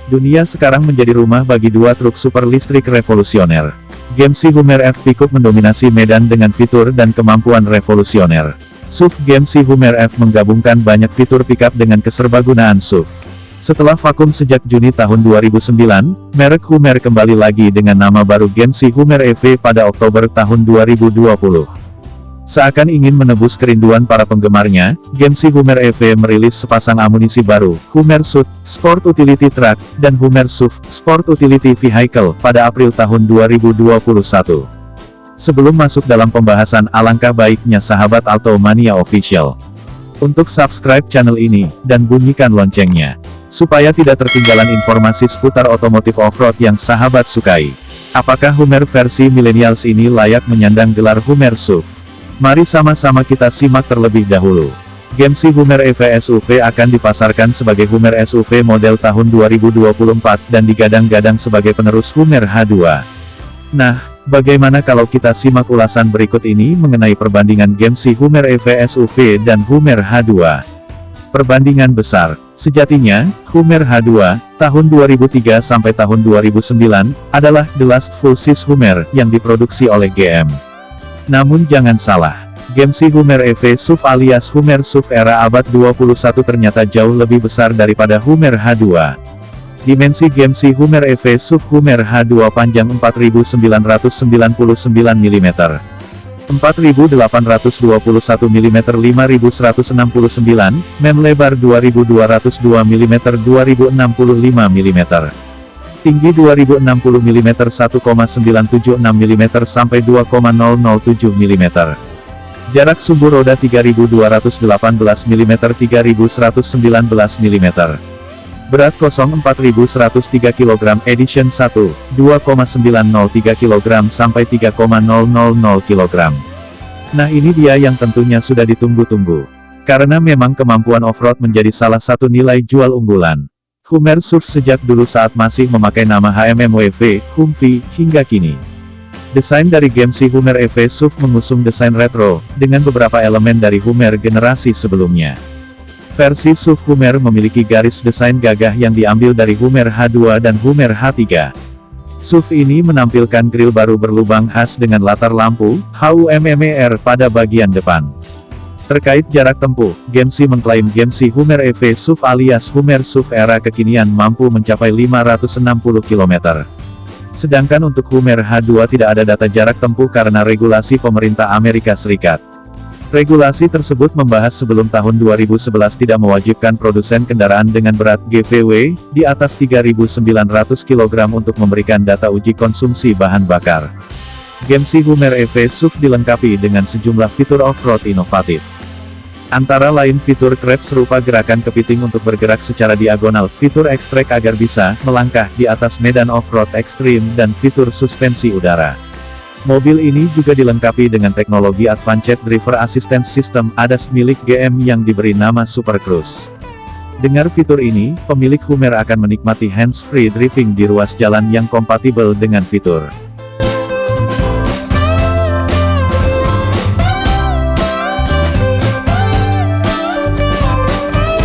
Dunia sekarang menjadi rumah bagi dua truk super listrik revolusioner. GMC Hummer F Pickup mendominasi medan dengan fitur dan kemampuan revolusioner. SUV GMC Hummer F menggabungkan banyak fitur pickup dengan keserbagunaan SUV. Setelah vakum sejak Juni tahun 2009, merek Hummer kembali lagi dengan nama baru GMC Hummer EV pada Oktober tahun 2020. Seakan ingin menebus kerinduan para penggemarnya, GMC Hummer EV merilis sepasang amunisi baru, Hummer SUV, Sport Utility Truck, dan Hummer SUV, Sport Utility Vehicle, pada April tahun 2021. Sebelum masuk dalam pembahasan, alangkah baiknya sahabat Automania Official untuk subscribe channel ini, dan bunyikan loncengnya, supaya tidak tertinggalan informasi seputar otomotif off-road yang sahabat sukai. Apakah Hummer versi millennials ini layak menyandang gelar Hummer SUV? Mari sama-sama kita simak terlebih dahulu. GMC Hummer EV SUV akan dipasarkan sebagai Hummer SUV model tahun 2024 dan digadang-gadang sebagai penerus Hummer H2. Nah, bagaimana kalau kita simak ulasan berikut ini mengenai perbandingan GMC Hummer EV SUV dan Hummer H2. Perbandingan besar. Sejatinya, Hummer H2, tahun 2003 sampai tahun 2009, adalah the last full-size Hummer yang diproduksi oleh GM. Namun jangan salah, GMC Hummer EV SUV alias Hummer SUV era abad 21 ternyata jauh lebih besar daripada Hummer H2. Dimensi GMC Hummer EV SUV Hummer H2 panjang 4.999 mm, 4.821 mm 5.169, men lebar 2.202 mm 2.065 mm. Tinggi 2060 mm 1,976 mm sampai 2,007 mm. Jarak sumbu roda 3218 mm 3119 mm. Berat kosong 4103 kg Edition 1, 2,903 kg sampai 3,000 kg. Nah ini dia yang tentunya sudah ditunggu-tunggu. Karena memang kemampuan off-road menjadi salah satu nilai jual unggulan Hummer SUV sejak dulu saat masih memakai nama HMMWV, Humvee, hingga kini. Desain dari GMC Hummer EV SUV mengusung desain retro, dengan beberapa elemen dari Hummer generasi sebelumnya. Versi SUV Hummer memiliki garis desain gagah yang diambil dari Hummer H2 dan Hummer H3. SUV ini menampilkan grill baru berlubang khas dengan latar lampu, HUMMER pada bagian depan. Terkait jarak tempuh, GMC mengklaim GMC Hummer EV SUV alias Hummer SUV era kekinian mampu mencapai 560 km. Sedangkan untuk Hummer H2 tidak ada data jarak tempuh karena regulasi pemerintah Amerika Serikat. Regulasi tersebut membahas sebelum tahun 2011 tidak mewajibkan produsen kendaraan dengan berat GVW di atas 3.900 kg untuk memberikan data uji konsumsi bahan bakar. GMC Hummer EV SUV dilengkapi dengan sejumlah fitur off-road inovatif. Antara lain fitur Crab serupa gerakan kepiting untuk bergerak secara diagonal, fitur X-Track agar bisa melangkah di atas medan off-road ekstrim, dan fitur suspensi udara. Mobil ini juga dilengkapi dengan teknologi Advanced Driver Assistance System (ADAS) milik GM yang diberi nama Super Cruise. Dengan fitur ini, pemilik Hummer akan menikmati hands-free driving di ruas jalan yang kompatibel dengan fitur